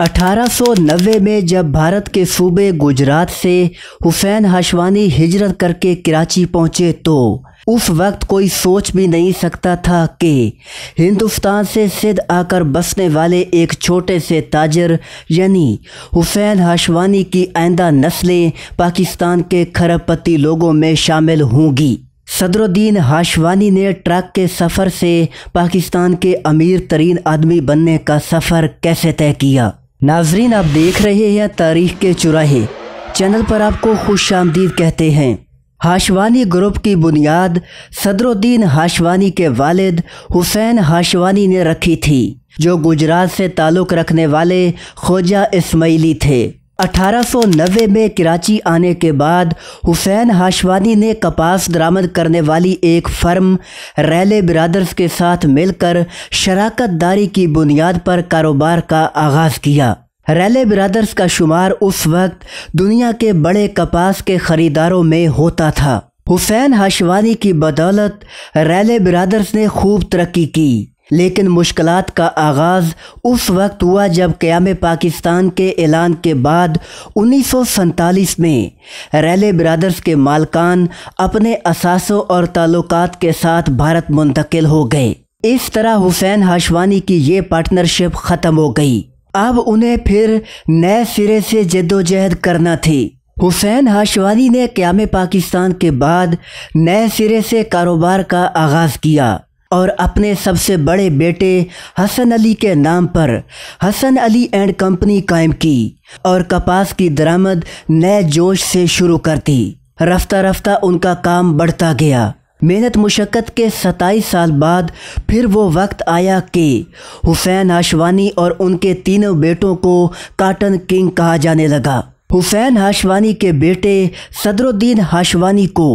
1890 में जब भारत के सूबे गुजरात से हुसैन हाशवानी हिजरत करके कराची पहुंचे तो उस वक्त कोई सोच भी नहीं सकता था कि हिंदुस्तान से सिंध आकर बसने वाले एक छोटे से ताजर यानी हुसैन हाशवानी की आइंदा नस्लें पाकिस्तान के खरबपति लोगों में शामिल होंगी। सदरुद्दीन हाशवानी ने ट्रक के सफ़र से पाकिस्तान के अमीर तरीन आदमी बनने का सफ़र कैसे तय किया। नाजरीन, आप देख रहे हैं तारीख के चुराहे। चैनल पर आपको खुशामदीद कहते हैं। हाशवानी ग्रुप की बुनियाद सदरुद्दीन हाशवानी के वालिद हुसैन हाशवानी ने रखी थी, जो गुजरात से ताल्लुक़ रखने वाले ख्वाजा इस्माइली थे। 1890 में कराची आने के बाद हुसैन हाशवानी ने कपास दरामद करने वाली एक फर्म रैले ब्रदर्स के साथ मिलकर शराकत दारी की बुनियाद पर कारोबार का आगाज़ किया। रैले ब्रदर्स का शुमार उस वक्त दुनिया के बड़े कपास के ख़रीदारों में होता था। हुसैन हाशवानी की बदौलत रैले ब्रदर्स ने खूब तरक्की की, लेकिन मुश्किलात का आगाज़ उस वक्त हुआ जब क़याम पाकिस्तान के ऐलान के बाद 1947 में रैले ब्रदर्स के मालकान अपने असासों और ताल्लुकात के साथ भारत मुंतकिल हो गए। इस तरह हुसैन हाशवानी की ये पार्टनरशिप ख़त्म हो गई। अब उन्हें फिर नए सिरे से जद्दोजहद करना थी। हुसैन हाशवानी ने क़याम पाकिस्तान के बाद नए सिरे से कारोबार का आगाज़ किया और अपने सबसे बड़े बेटे हसन अली के नाम पर हसन अली एंड कंपनी कायम की और कपास की दरामद नए जोश से शुरू कर दी। रफ्ता रफ्ता उनका काम बढ़ता गया। मेहनत मुशक्क़त के 27 साल बाद फिर वो वक्त आया कि हुसैन हाशवानी और उनके तीनों बेटों को काटन किंग कहा जाने लगा। हुसैन हाशवानी के बेटे सदरुद्दीन हाशवानी को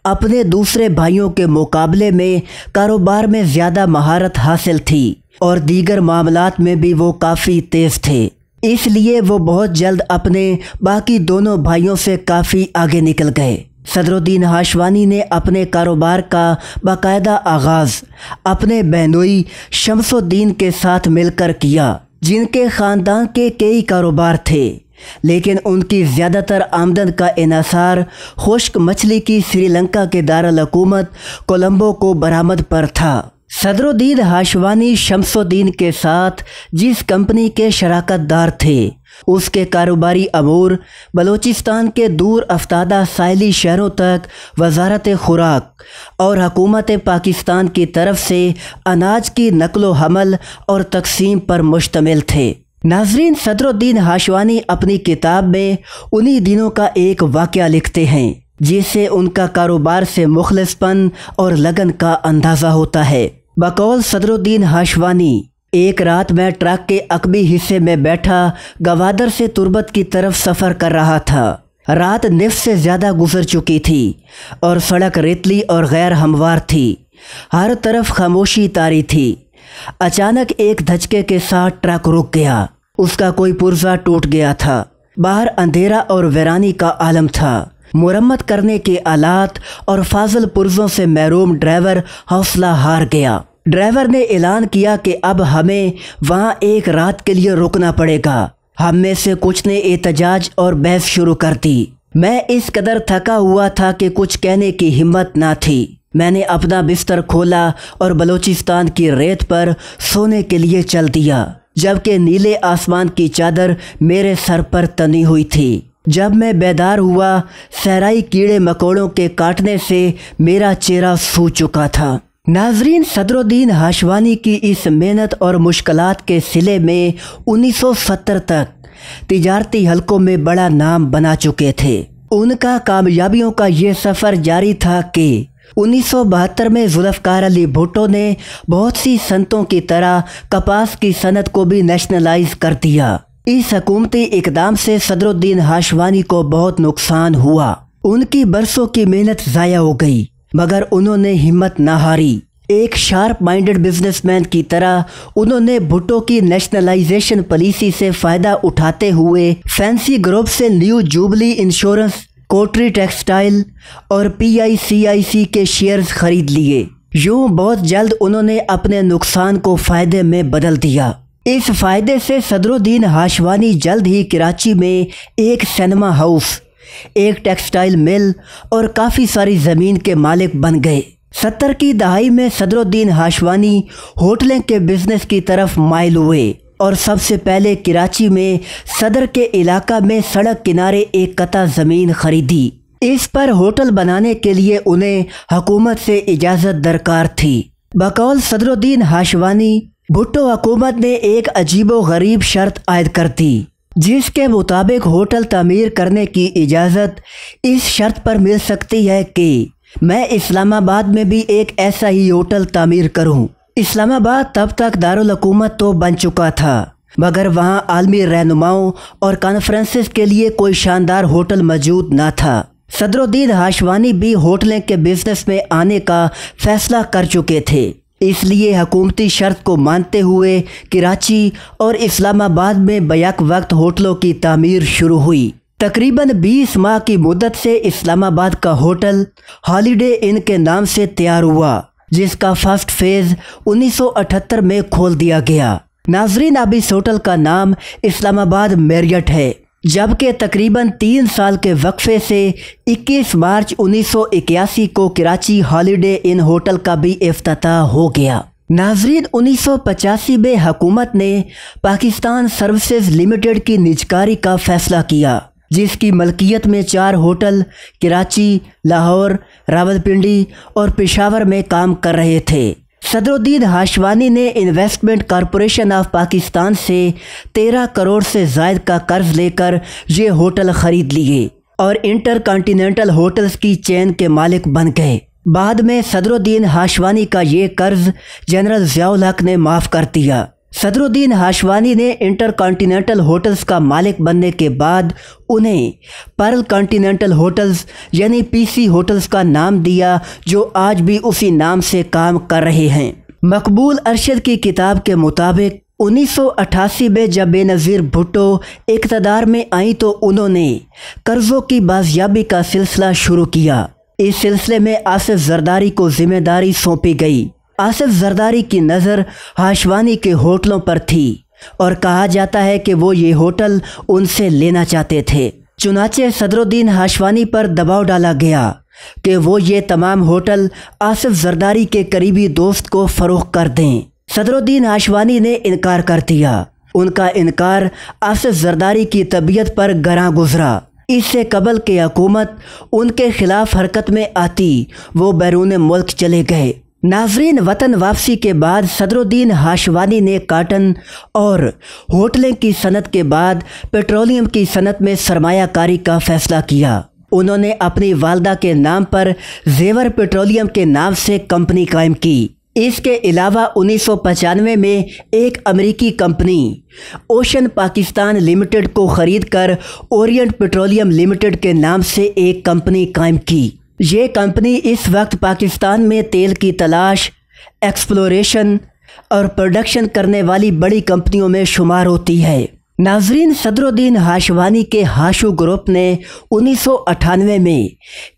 अपने दूसरे भाइयों के मुकाबले में कारोबार में ज़्यादा महारत हासिल थी और दीगर मामलात में भी वो काफ़ी तेज़ थे। इसलिए वो बहुत जल्द अपने बाकी दोनों भाइयों से काफ़ी आगे निकल गए। सदरुद्दीन हाशवानी ने अपने कारोबार का बाकायदा आगाज़ अपने बहनोई शमसुद्दीन के साथ मिलकर किया, जिनके ख़ानदान के कई कारोबार थे, लेकिन उनकी ज़्यादातर आमदन का इन्हिसार खुश्क मछली की श्रीलंका के दारुल हुकूमत कोलंबो को बरामद पर था। सदरुद्दीन हाशवानी शमसुद्दीन के साथ जिस कंपनी के शराकतदार थे, उसके कारोबारी अमूर बलूचिस्तान के दूर अफ्तादा साहिली शहरों तक वजारत खुराक और हुकूमत पाकिस्तान की तरफ से अनाज की नकलो हमल और तकसीम पर मुश्तमिल थे। नाजरीन, सदरुद्दीन हाशवानी अपनी किताब में उन्हीं दिनों का एक वाक़या लिखते हैं, जिससे उनका कारोबार से मुखलिसपन और लगन का अंदाज़ा होता है। बकौल सदरुद्दीन हाशवानी, एक रात मैं ट्रक के अकबी हिस्से में बैठा गवादर से तुर्बत की तरफ सफ़र कर रहा था। रात निफ्स से ज़्यादा गुजर चुकी थी और सड़क रेतली और गैर हमवार थी। हर तरफ खामोशी तारी थी। अचानक एक धचके के साथ ट्रक रुक गया। उसका कोई पुर्जा टूट गया था। बाहर अंधेरा और वीरानी का आलम था। मुरम्मत करने के आलात और फाजिल पुर्जों से महरूम ड्राइवर हौसला हार गया। ड्राइवर ने ऐलान किया कि अब हमें वहाँ एक रात के लिए रुकना पड़ेगा। हम में से कुछ ने एहतजाज और बहस शुरू कर दी। मैं इस कदर थका हुआ था कि कुछ कहने की हिम्मत ना थी। मैंने अपना बिस्तर खोला और बलूचिस्तान की रेत पर सोने के लिए चल दिया, जबकि नीले आसमान की चादर मेरे सर पर तनी हुई थी। जब मैं बेदार हुआ, सहराई कीड़े मकोड़ों के काटने से मेरा चेहरा सूज चुका था। नाजरीन, सदरुद्दीन हाशवानी की इस मेहनत और मुश्किलात के सिले में 1970 तक तिजारती हलकों में बड़ा नाम बना चुके थे। उनका कामयाबियों का ये सफ़र जारी था कि 1972 में जुल्फ़कार अली भुट्टो ने बहुत सी सनतों की तरह कपास की सनत को भी नेशनलाइज कर दिया। इस हुकूमती इकदाम से सदरुद्दीन हाशवानी को बहुत नुकसान हुआ। उनकी बरसों की मेहनत ज़ाया हो गई, मगर उन्होंने हिम्मत न हारी। एक शार्प माइंडेड बिजनेसमैन की तरह उन्होंने भुट्टो की नेशनलाइजेशन पॉलिसी से फ़ायदा उठाते हुए फैंसी ग्रुप से न्यू जुबली इंश्योरेंस, कोटरी टेक्सटाइल और PICIC के शेयर्स खरीद लिए। यूँ बहुत जल्द उन्होंने अपने नुकसान को फ़ायदे में बदल दिया। इस फायदे से सदरुद्दीन हाशवानी जल्द ही कराची में एक सिनेमा हाउस, एक टेक्सटाइल मिल और काफ़ी सारी ज़मीन के मालिक बन गए। 70 की दहाई में सदरुद्दीन हाशवानी होटलें के बिजनेस की तरफ माइल हुए और सबसे पहले कराची में सदर के इलाका में सड़क किनारे एक कता ज़मीन खरीदी। इस पर होटल बनाने के लिए उन्हें हुकूमत से इजाज़त दरकार थी। बकौल सदरुद्दीन हाशवानी भुट्टो हुकूमत ने एक अजीबो गरीब शर्त आयद कर दी, जिसके मुताबिक होटल तामीर करने की इजाज़त इस शर्त पर मिल सकती है कि मैं इस्लामाबाद में भी एक ऐसा ही होटल तामीर करूं। इस्लामाबाद तब तक दारुल हुकूमत तो बन चुका था, मगर वहां आलमी रहनुमाओं और कॉन्फ्रेंसेस के लिए कोई शानदार होटल मौजूद न था। सदरुद्दीन हाशवानी भी होटलें के बिजनेस में आने का फैसला कर चुके थे, इसलिए हुकूमती शर्त को मानते हुए कराची और इस्लामाबाद में बैक वक्त होटलों की तामीर शुरू हुई। तकरीबन 20 माह की मुद्दत से इस्लामाबाद का होटल हॉलीडे इन के नाम से तैयार हुआ, जिसका फर्स्ट फेज 1978 में खोल दिया गया। नाजरीन, अब इस होटल का नाम इस्लामाबाद मैरियट है, जबकि तकरीबन 3 साल के वक्फे से 21 मार्च 1981 को कराची हॉलीडे इन होटल का भी इफ्तिताह हो गया। नाजरीन, 1985 में हुकूमत ने पाकिस्तान सर्विसेज लिमिटेड की निजकारी का फैसला किया, जिसकी मलकियत में 4 होटल कराची, लाहौर, रावलपिंडी और पेशावर में काम कर रहे थे। सदरुद्दीन हाशवानी ने इन्वेस्टमेंट कॉरपोरेशन ऑफ पाकिस्तान से 13 करोड़ से ज़ायद का कर्ज लेकर ये होटल खरीद लिए और इंटरकॉन्टिनेंटल होटल्स की चेन के मालिक बन गए। बाद में सदरुद्दीन हाशवानी का ये कर्ज जनरल ज़ियाउल हक ने माफ़ कर दिया। सदरुद्दीन हाशवानी ने इंटरकॉन्टिनेंटल होटल्स का मालिक बनने के बाद उन्हें पर्ल कॉन्टिनेंटल होटल्स यानी पीसी होटल्स का नाम दिया, जो आज भी उसी नाम से काम कर रहे हैं। मकबूल अरशद की किताब के मुताबिक 1988 में जब बेनज़ीर भुट्टो इक़्तिदार में आई तो उन्होंने कर्ज़ों की बाज़ियाबी का सिलसिला शुरू किया। इस सिलसिले में आसिफ जरदारी को जिम्मेदारी सौंपी गई। आसिफ जरदारी की नज़र हाशवानी के होटलों पर थी और कहा जाता है कि वो ये होटल उनसे लेना चाहते थे। चुनाचे सदरुद्दीन हाशवानी पर दबाव डाला गया कि वो ये तमाम होटल आसिफ जरदारी के करीबी दोस्त को फ़रोख्त कर दें। सदरुद्दीन हाशवानी ने इनकार कर दिया। उनका इनकार आसिफ जरदारी की तबीयत पर गरां गुजरा। इससे कबल के हुकूमत उनके खिलाफ हरकत में आती वो बैरून मुल्क चले गए। नाजरीन, वतन वापसी के बाद सदरुद्दीन हाशवानी ने काटन और होटलें की सनत के बाद पेट्रोलियम की सनत में सरमायाकारी का फैसला किया। उन्होंने अपनी वालदा के नाम पर जेवर पेट्रोलियम के नाम से कंपनी कायम की। इसके अलावा 1995 में एक अमेरिकी कंपनी ओशन पाकिस्तान लिमिटेड को खरीदकर ओरिएंट पेट्रोलियम लिमिटेड के नाम से एक कंपनी कायम की। ये कंपनी इस वक्त पाकिस्तान में तेल की तलाश, एक्सप्लोरेशन और प्रोडक्शन करने वाली बड़ी कंपनियों में शुमार होती है। नाजरीन, सदरुद्दीन हाशवानी के हाशू ग्रुप ने 1998 में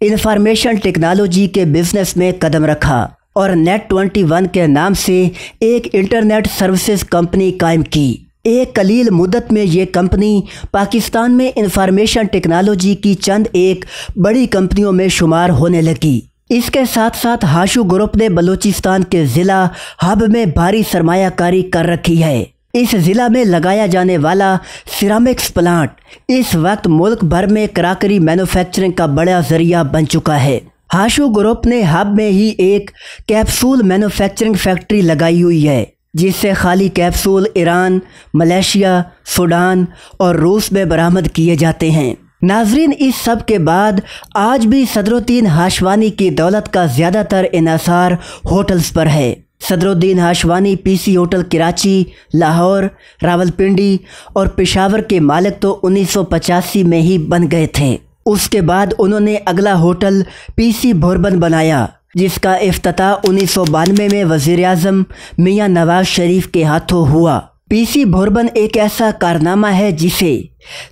इंफॉर्मेशन टेक्नोलॉजी के बिजनेस में कदम रखा और नेट 21 के नाम से एक इंटरनेट सर्विसेज कंपनी कायम की। एक कलील मुद्दत में ये कंपनी पाकिस्तान में इंफॉर्मेशन टेक्नोलॉजी की चंद एक बड़ी कंपनियों में शुमार होने लगी। इसके साथ साथ हाशू ग्रुप ने बलूचिस्तान के ज़िला हब में भारी सरमायाकारी कर रखी है। इस ज़िला में लगाया जाने वाला सिरामिक्स प्लांट इस वक्त मुल्क भर में क्राकरी मैन्युफैक्चरिंग का बड़ा जरिया बन चुका है। हाशू ग्रुप ने हब में ही एक कैप्सूल मैन्युफैक्चरिंग फैक्ट्री लगाई हुई है, जिससे खाली कैप्सूल ईरान, मलेशिया, सूडान और रूस में बरामद किए जाते हैं। नाजरीन, इस सब के बाद आज भी सदरुद्दीन हाशवानी की दौलत का ज़्यादातर इन्हिसार होटल्स पर है। सदरुद्दीन हाशवानी पीसी होटल कराची, लाहौर, रावलपिंडी और पेशावर के मालिक तो 1985 में ही बन गए थे। उसके बाद उन्होंने अगला होटल पीसी भोरबन बनाया, जिसका इफ्तिताह 1992 में वज़ीर आज़म मियाँ नवाज शरीफ के हाथों हुआ। पीसी भोरबन एक ऐसा कारनामा है जिसे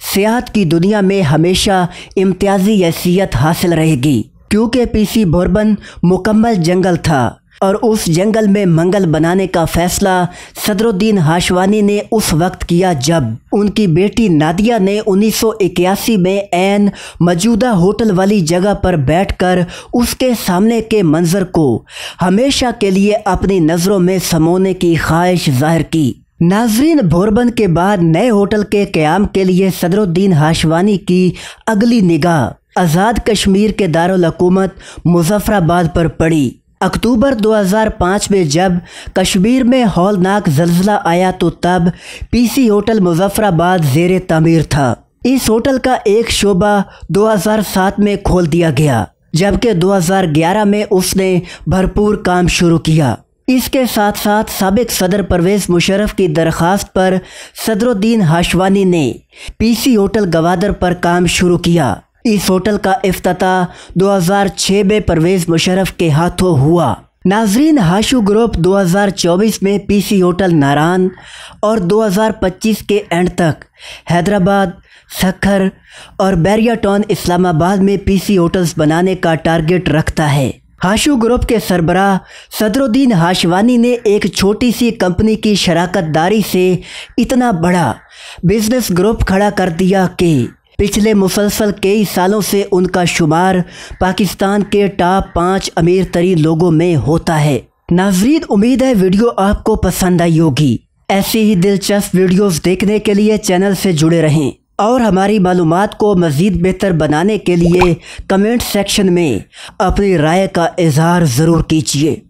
सियाहत की दुनिया में हमेशा इम्तियाजी हैसियत हासिल रहेगी, क्योंकि पीसी भोरबन मुकम्मल जंगल था और उस जंगल में मंगल बनाने का फैसला सदरुद्दीन हाशवानी ने उस वक्त किया जब उनकी बेटी नादिया ने 1981 में ऐन मौजूदा होटल वाली जगह पर बैठकर उसके सामने के मंजर को हमेशा के लिए अपनी नज़रों में समोने की ख्वाहिश जाहिर की। नाजरीन, भोरबंद के बाद नए होटल के क़याम के लिए सदरुद्दीन हाशवानी की अगली निगाह आज़ाद कश्मीर के दारुल हुकूमत मुजफ्फराबाद पर पड़ी। अक्टूबर 2005 में जब कश्मीर में हौलनाक जल्जला आया तो तब पीसी होटल मुजफ्फराबाद ज़ेरे तामीर था। इस होटल का एक शोबा 2007 में खोल दिया गया, जबकि 2011 में उसने भरपूर काम शुरू किया। इसके साथ साथ साबिक सदर परवेज़ मुशर्रफ की दरख्वास्त पर सदरुद्दीन हाशवानी ने पीसी होटल गवादर पर काम शुरू किया। इस होटल का इफ्तिताह 2006 में परवेज़ मुशर्रफ के हाथों हुआ। नाजरीन, हाशू ग्रुप 2024 में पीसी होटल नारान और 2025 के एंड तक हैदराबाद, सक्खर और बैरिया टाउन इस्लामाबाद में पीसी होटल्स बनाने का टारगेट रखता है। हाशू ग्रुप के सरबराह सदरुद्दीन हाशवानी ने एक छोटी सी कंपनी की शराकतदारी से इतना बड़ा बिजनेस ग्रुप खड़ा कर दिया कि पिछले मुसलसल कई सालों से उनका शुमार पाकिस्तान के टॉप 5 अमीर तरीन लोगों में होता है। नाज़रीन, उम्मीद है वीडियो आपको पसंद आई होगी। ऐसी ही दिलचस्प वीडियोस देखने के लिए चैनल से जुड़े रहें और हमारी मालूमात को मज़ीद बेहतर बनाने के लिए कमेंट सेक्शन में अपनी राय का इजहार ज़रूर कीजिए।